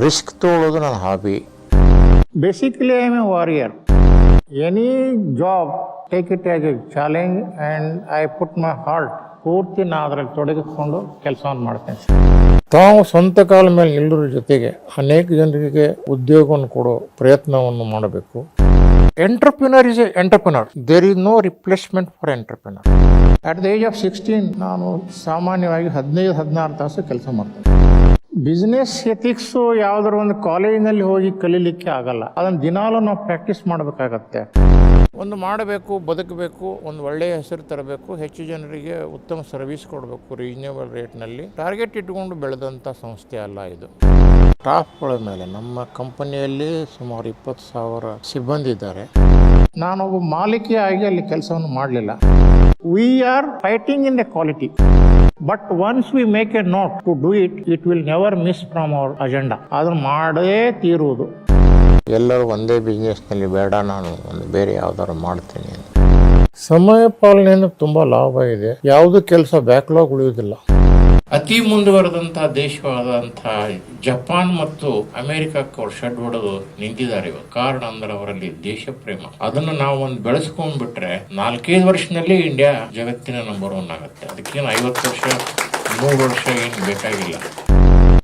Risk ತೊಗೊಳ್ಳೋದು ನನ್ನ hobby. Basically, I am a warrior. Any job, take it as a challenge and I put my heart ಪೂರ್ತಿ ನಾ ಅದರಲ್ಲಿ ತೊಡಗಿಸ್ಕೊಂಡು ಕೆಲಸವನ್ನು ಮಾಡ್ತೇನೆ. ತಾವು ಸ್ವಂತ ಕಾಲ ಮೇಲೆ ನಿಲ್ಲುವ ಜೊತೆಗೆ ಅನೇಕ ಜನರಿಗೆ ಉದ್ಯೋಗವನ್ನು ಕೊಡೋ ಪ್ರಯತ್ನವನ್ನು ಮಾಡಬೇಕು. Entrepreneur is a entrepreneur. There is no replacement for entrepreneur. At the age of 16 ನಾನು ಸಾಮಾನ್ಯವಾಗಿ 15-16 ತಾಸು ಕೆಲಸ ಮಾಡ್ತೇನೆ. ಬಿಸ್ನೆಸ್ ಎಥಿಕ್ಸು ಯಾವುದಾದ್ರು ಒಂದು ಕಾಲೇಜಿನಲ್ಲಿ ಹೋಗಿ ಕಲೀಲಿಕ್ಕೆ ಆಗಲ್ಲ. ಅದನ್ನು ದಿನಾಲೂ ನಾವು ಪ್ರಾಕ್ಟೀಸ್ ಮಾಡಬೇಕಾಗತ್ತೆ. ಒಂದು ಮಾಡಬೇಕು, ಬದುಕಬೇಕು, ಒಂದು ಒಳ್ಳೆಯ ಹೆಸರು ತರಬೇಕು, ಹೆಚ್ಚು ಜನರಿಗೆ ಉತ್ತಮ ಸರ್ವಿಸ್ ಕೊಡಬೇಕು ರೀಸನೇಬಲ್ ರೇಟ್ನಲ್ಲಿ. ಟಾರ್ಗೆಟ್ ಇಟ್ಕೊಂಡು ಬೆಳೆದಂಥ ಸಂಸ್ಥೆ ಅಲ್ಲ ಇದು. ಸ್ಟಾಫ್ಗಳ ಮೇಲೆ ನಮ್ಮ ಕಂಪನಿಯಲ್ಲಿ ಸುಮಾರು 20,000 ಸಿಬ್ಬಂದಿ ಇದ್ದಾರೆ. ನಾನೊಬ್ಬ ಮಾಲೀಕಿಯಾಗಿ ಅಲ್ಲಿ ಕೆಲಸವನ್ನು ಮಾಡಲಿಲ್ಲ. We are fighting in the quality. But once we make a note to do it, it will never miss from our agenda. ಅದನ್ನು ಮಾಡೇ ತೀರುವುದು. ಎಲ್ಲರೂ ಒಂದೇ ಬಿಸ್ನೆಸ್ನಲ್ಲಿ ಬೇಡ, ನಾನು ಒಂದು ಬೇರೆ ಯಾವ್ದಾದ್ರು ಮಾಡ್ತೀನಿ. ಸಮಯ ಪಾಲನೆಯಿಂದ ತುಂಬ ಲಾಭ ಇದೆ. ಯಾವುದು ಕೆಲಸ ಬ್ಯಾಕ್ಲಾಗ್ ಉಳಿಯುವುದಿಲ್ಲ. ಅತಿ ಮುಂದುವರೆದಂತಹ ದೇಶವಾದಂತಹ ಜಪಾನ್ ಮತ್ತು ಅಮೆರಿಕಕ್ಕೆ ಅವರು ಶೆಡ್ ಹೊಡೆದು ನಿಂತಿದ್ದಾರೆ ಇವತ್ತು. ಕಾರಣ ಅಂದ್ರೆ ಅವರಲ್ಲಿ ದೇಶ ಪ್ರೇಮ. ಅದನ್ನು ನಾವು ಒಂದು ಬೆಳೆಸ್ಕೊಂಡ್ಬಿಟ್ರೆ 4-5 ವರ್ಷದಲ್ಲಿ ಇಂಡಿಯಾ ಜಗತ್ತಿನ ನಂಬರ್ 1 ಆಗುತ್ತೆ. ಅದಕ್ಕೇನು 50 ವರ್ಷ 100 ವರ್ಷ ಏನು ಬೇಕಾಗಿಲ್ಲ.